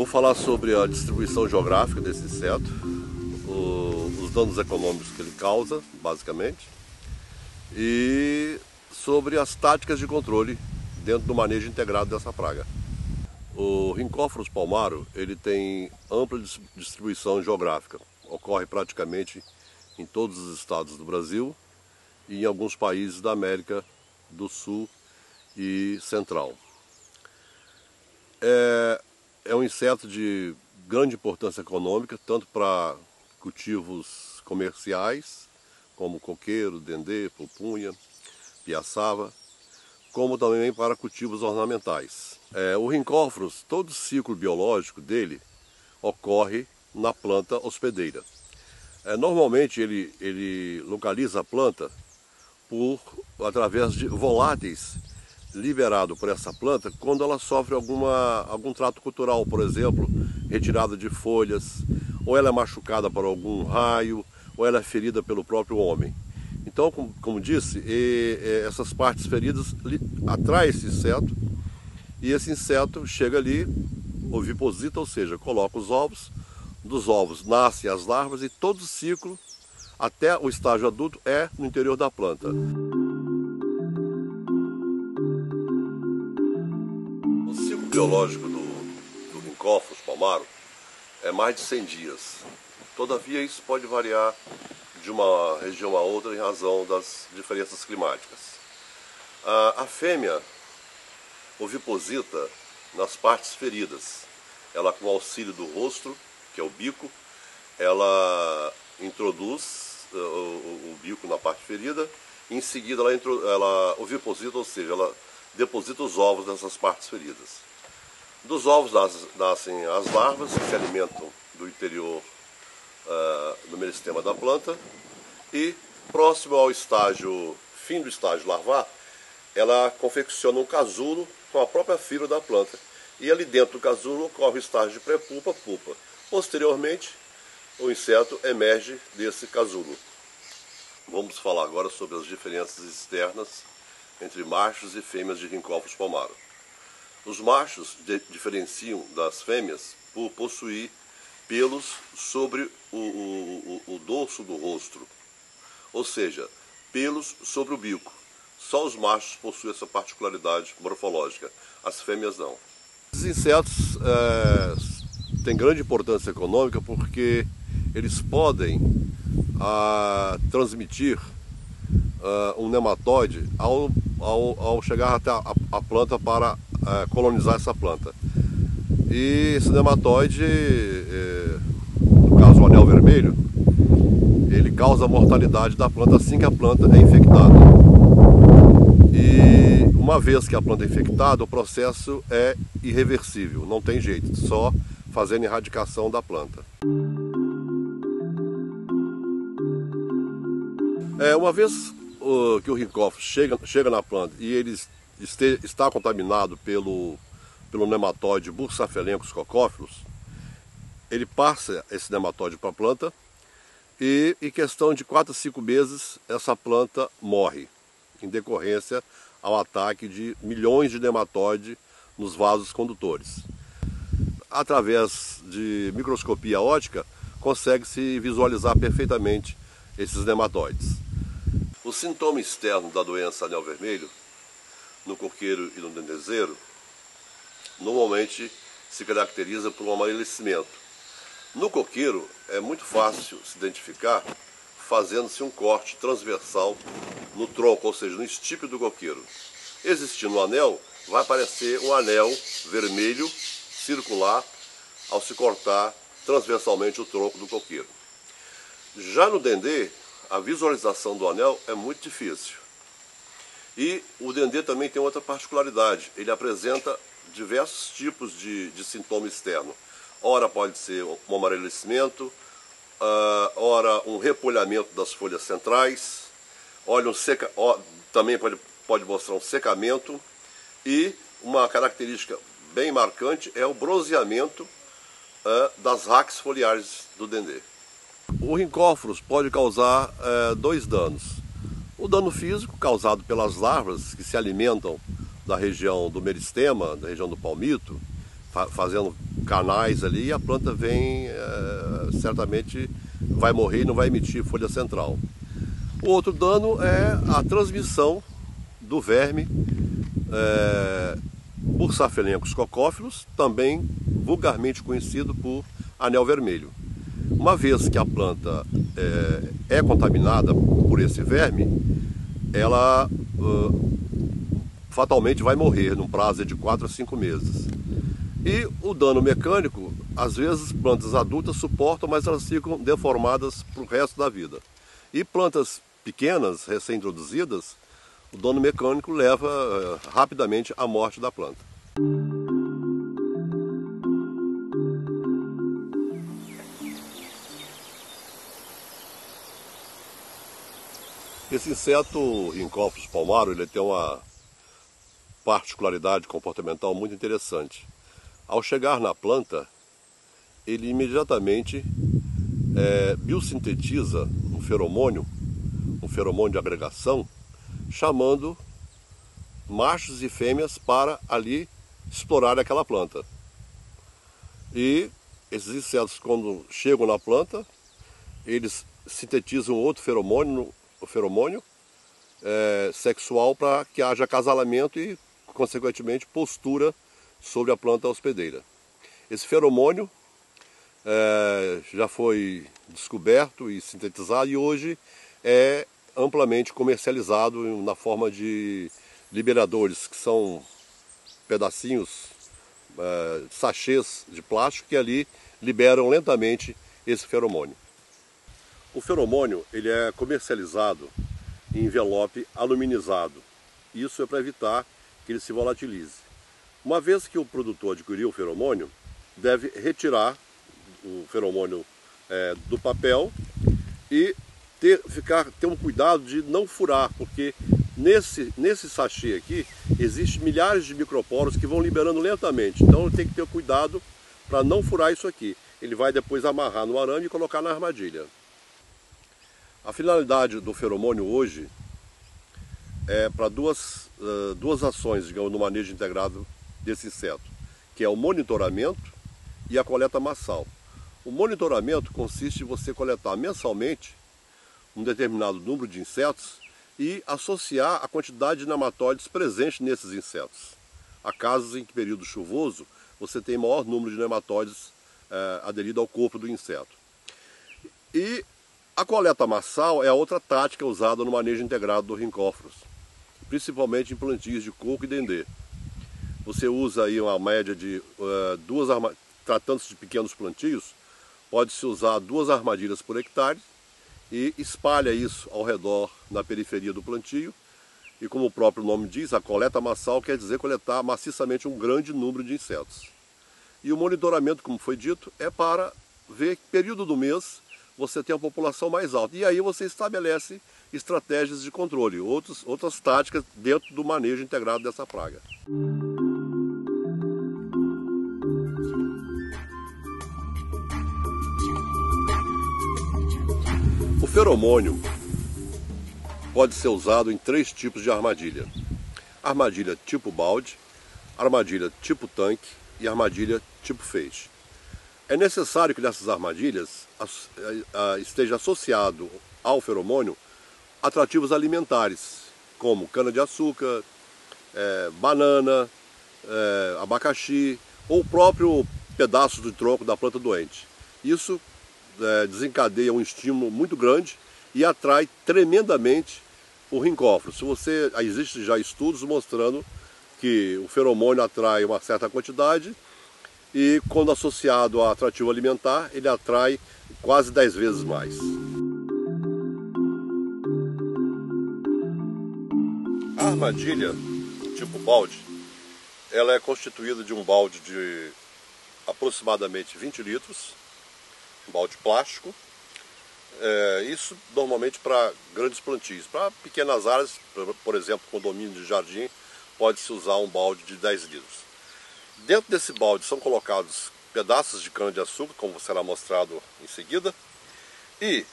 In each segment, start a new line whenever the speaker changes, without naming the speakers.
falar sobre a distribuição geográfica desse inseto, os danos econômicos que ele causa, basicamente, e sobre as táticas de controle dentro do manejo integrado dessa praga. O Rhynchophorus palmaro, ele tem ampla distribuição geográfica, ocorre praticamente em todos os estados do Brasil e em alguns países da América do Sul e Central. É um inseto de grande importância econômica, tanto para cultivos comerciais, como coqueiro, dendê, pupunha, piaçava, como também para cultivos ornamentais. O Rhynchophorus, todo o ciclo biológico dele ocorre na planta hospedeira. Normalmente ele localiza a planta através de voláteis liberados por essa planta quando ela sofre algum trato cultural, por exemplo, retirada de folhas, ou ela é machucada por algum raio, ou ela é ferida pelo próprio homem. Então, como disse, essas partes feridas atraem esse inseto, e esse inseto chega ali, oviposita, ou seja, coloca os ovos, dos ovos nascem as larvas e todo o ciclo, até o estágio adulto, é no interior da planta. O ciclo biológico do Rhynchophorus palmaro é mais de 100 dias. Todavia, isso pode variar de uma região a outra em razão das diferenças climáticas. A fêmea oviposita nas partes feridas. Ela, com o auxílio do rostro, que é o bico, ela introduz o bico na parte ferida, e em seguida ela oviposita, ou seja, ela deposita os ovos nessas partes feridas. Dos ovos nascem as larvas, que se alimentam do interior do meristema da planta, e próximo ao fim do estágio larvar, ela confecciona um casulo com a própria fibra da planta, e ali dentro do casulo ocorre o estágio de pré-pupa, pupa. Posteriormente, o inseto emerge desse casulo. Vamos falar agora sobre as diferenças externas entre machos e fêmeas de Rhynchophorus palmaro. Os machos diferenciam das fêmeas por possuir pelos sobre o dorso do rosto, ou seja, pelos sobre o bico. Só os machos possuem essa particularidade morfológica, as fêmeas não. Esses insetos têm grande importância econômica porque eles podem transmitir um nematóide ao chegar até a planta para colonizar essa planta. E esse nematóide, no caso o anel vermelho, ele causa a mortalidade da planta assim que a planta é infectada. E uma vez que a planta é infectada, o processo é irreversível, não tem jeito, só fazendo erradicação da planta. Uma vez que o Rhynchophorus chega na planta e ele está contaminado pelo nematóide Bursaphelenchus coccófilos, ele passa esse nematóide para a planta e em questão de 4 a 5 meses essa planta morre, em decorrência ao ataque de milhões de nematóides nos vasos condutores. Através de microscopia óptica, consegue-se visualizar perfeitamente esses nematóides. O sintoma externo da doença anel vermelho, no coqueiro e no dendezeiro, normalmente se caracteriza por um amarelecimento. No coqueiro é muito fácil se identificar fazendo-se um corte transversal no tronco, ou seja, no estípio do coqueiro. Existindo um anel, vai aparecer um anel vermelho circular ao se cortar transversalmente o tronco do coqueiro. Já no dendê, a visualização do anel é muito difícil. E o dendê também tem outra particularidade, ele apresenta diversos tipos de sintoma externo. Ora pode ser um amarelecimento, ora um repolhamento das folhas centrais, também pode mostrar um secamento, e uma característica bem marcante é o bronzeamento das raquis foliares do dendê. O Rhynchophorus pode causar 2 danos. O dano físico, causado pelas larvas que se alimentam da região do meristema, da região do palmito, fazendo canais ali, e a planta vem, certamente vai morrer e não vai emitir folha central. O outro dano é a transmissão do verme Bursaphelenchus cocófilos, também vulgarmente conhecido por anel vermelho. Uma vez que a planta é contaminada por esse verme, ela fatalmente vai morrer num prazo de 4 a 5 meses. E o dano mecânico, às vezes plantas adultas suportam, mas elas ficam deformadas para o resto da vida. E plantas pequenas, recém-introduzidas, o dano mecânico leva rapidamente à morte da planta. Esse inseto Rhynchophorus palmarum, ele tem uma particularidade comportamental muito interessante. Ao chegar na planta, ele imediatamente biossintetiza um feromônio de agregação, chamando machos e fêmeas para ali explorar aquela planta. E esses insetos, quando chegam na planta, eles sintetizam outro feromônio, o feromônio sexual, para que haja acasalamento e, consequentemente, postura sobre a planta hospedeira. Esse feromônio já foi descoberto e sintetizado, e hoje é amplamente comercializado na forma de liberadores, que são pedacinhos, sachês de plástico, que ali liberam lentamente esse feromônio. O feromônio, ele é comercializado em envelope aluminizado. Isso é para evitar que ele se volatilize. Uma vez que o produtor adquiriu o feromônio, deve retirar o feromônio do papel e ter um cuidado de não furar, porque nesse sachê aqui existem milhares de microporos que vão liberando lentamente. Então tem que ter cuidado para não furar isso aqui. Ele vai depois amarrar no arame e colocar na armadilha. A finalidade do feromônio hoje é para duas ações, digamos, no manejo integrado desse inseto, que é o monitoramento e a coleta massal. O monitoramento consiste em você coletar mensalmente um determinado número de insetos e associar a quantidade de nematóides presentes nesses insetos. Há casos em que, período chuvoso, você tem maior número de nematóides aderido ao corpo do inseto. E a coleta massal é a outra tática usada no manejo integrado do Rhynchophorus, principalmente em plantios de coco e dendê. Você usa aí uma média de tratando-se de pequenos plantios, pode-se usar 2 armadilhas por hectare e espalha isso ao redor, na periferia do plantio. E como o próprio nome diz, a coleta massal quer dizer coletar maciçamente um grande número de insetos. E o monitoramento, como foi dito, é para ver que período do mês você tem a população mais alta. E aí você estabelece estratégias de controle, outras táticas dentro do manejo integrado dessa praga. O feromônio pode ser usado em 3 tipos de armadilha. Armadilha tipo balde, armadilha tipo tanque e armadilha tipo feixe. É necessário que nessas armadilhas esteja associado ao feromônio atrativos alimentares, como cana-de-açúcar, banana, abacaxi ou o próprio pedaço do tronco da planta doente. Isso desencadeia um estímulo muito grande e atrai tremendamente o Rhynchophorus. Existem já estudos mostrando que o feromônio atrai uma certa quantidade e, quando associado a atrativo alimentar, ele atrai quase 10 vezes mais. A armadilha tipo balde, ela é constituída de um balde de aproximadamente 20 litros, um balde plástico. Isso normalmente para grandes plantios. Para pequenas áreas, por exemplo, condomínio de jardim, pode-se usar um balde de 10 litros. Dentro desse balde são colocados pedaços de cana-de-açúcar, como será mostrado em seguida, e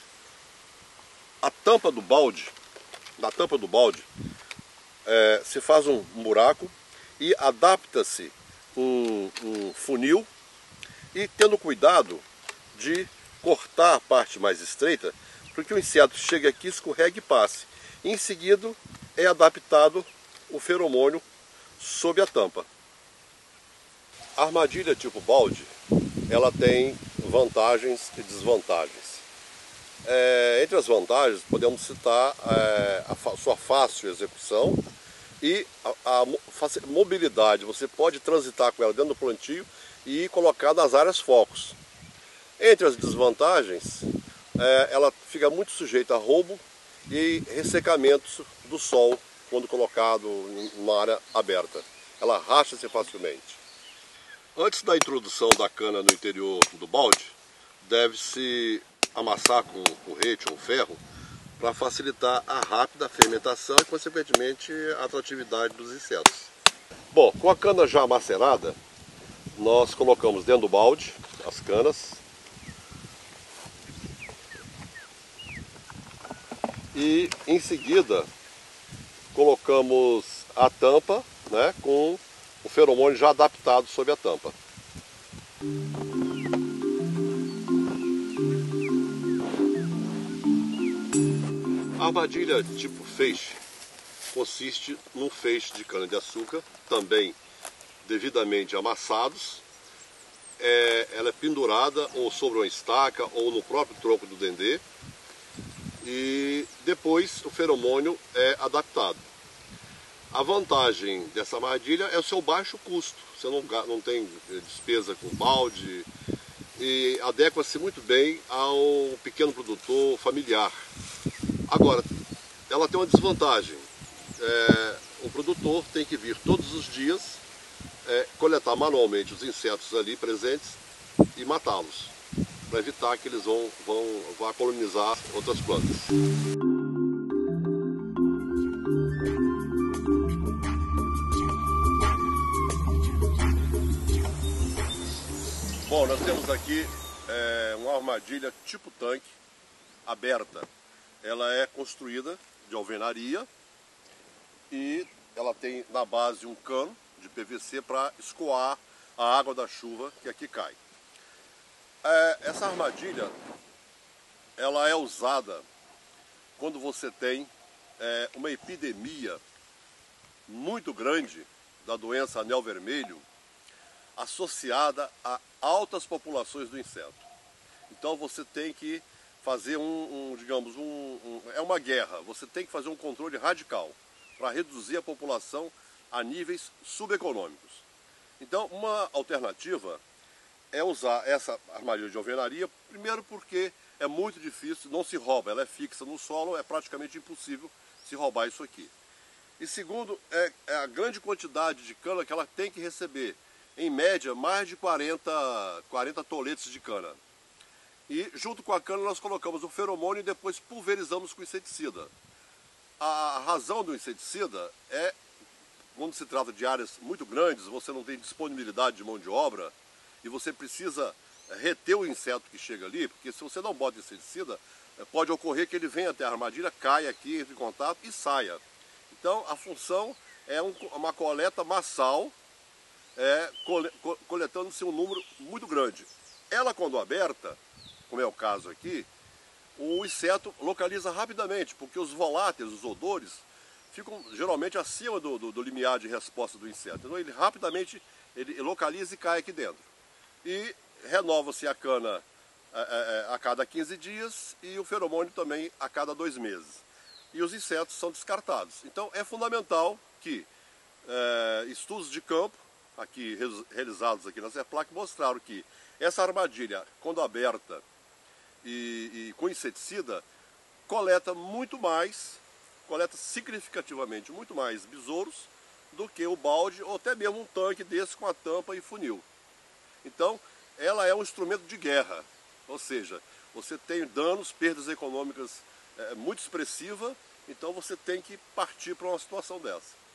na tampa do balde se faz um buraco e adapta-se um funil e tendo cuidado de cortar a parte mais estreita, porque o inseto chegue aqui, escorregue e passe. Em seguida é adaptado o feromônio sob a tampa. A armadilha tipo balde, ela tem vantagens e desvantagens. Entre as vantagens podemos citar a sua fácil execução e a mobilidade. Você pode transitar com ela dentro do plantio e colocar nas áreas focos. Entre as desvantagens, ela fica muito sujeita a roubo e ressecamentos do sol quando colocado em uma área aberta. Ela racha-se facilmente. Antes da introdução da cana no interior do balde, deve-se amassar com porrete ou ferro para facilitar a rápida fermentação e, consequentemente, a atratividade dos insetos. Bom, com a cana já macerada, nós colocamos dentro do balde as canas e, em seguida, colocamos a tampa, né, com o feromônio já adaptado sob a tampa. A armadilha tipo feixe consiste num feixe de cana-de-açúcar, também devidamente amassados. Ela é pendurada ou sobre uma estaca ou no próprio tronco do dendê e depois o feromônio é adaptado. A vantagem dessa armadilha é o seu baixo custo. Você não tem despesa com balde e adequa-se muito bem ao pequeno produtor familiar. Agora, ela tem uma desvantagem. O produtor tem que vir todos os dias coletar manualmente os insetos ali presentes e matá-los, para evitar que eles vão colonizar outras plantas. Bom, nós temos aqui uma armadilha tipo tanque aberta. Ela é construída de alvenaria e ela tem na base um cano de PVC para escoar a água da chuva que aqui cai. Essa armadilha ela é usada quando você tem uma epidemia muito grande da doença anel vermelho associada a altas populações do inseto. Então você tem que fazer é uma guerra, você tem que fazer um controle radical para reduzir a população a níveis subeconômicos. Então uma alternativa é usar essa armadilha de alvenaria, primeiro porque é muito difícil, não se rouba, ela é fixa no solo, é praticamente impossível se roubar isso aqui. E segundo, é a grande quantidade de cana que ela tem que receber. Em média, mais de 40 toletes de cana. E junto com a cana nós colocamos o feromônio e depois pulverizamos com inseticida. A razão do inseticida é, quando se trata de áreas muito grandes, você não tem disponibilidade de mão de obra e você precisa reter o inseto que chega ali, porque se você não bota inseticida, pode ocorrer que ele venha até a armadilha, caia aqui, entre em contato e saia. Então a função é uma coleta massal, coletando-se um número muito grande. Ela, quando aberta, como é o caso aqui, o inseto localiza rapidamente, porque os voláteis, os odores, ficam geralmente acima do limiar de resposta do inseto. Então ele rapidamente localiza e cai aqui dentro. E renova-se a cana a cada 15 dias e o feromônio também a cada 2 meses. E os insetos são descartados. Então é fundamental que estudos de campo realizados aqui na Serplac mostraram que essa armadilha, quando aberta e com inseticida, coleta significativamente muito mais besouros do que o balde ou até mesmo um tanque desse com a tampa e funil. Então, ela é um instrumento de guerra, ou seja, você tem danos, perdas econômicas muito expressivas, então você tem que partir para uma situação dessa.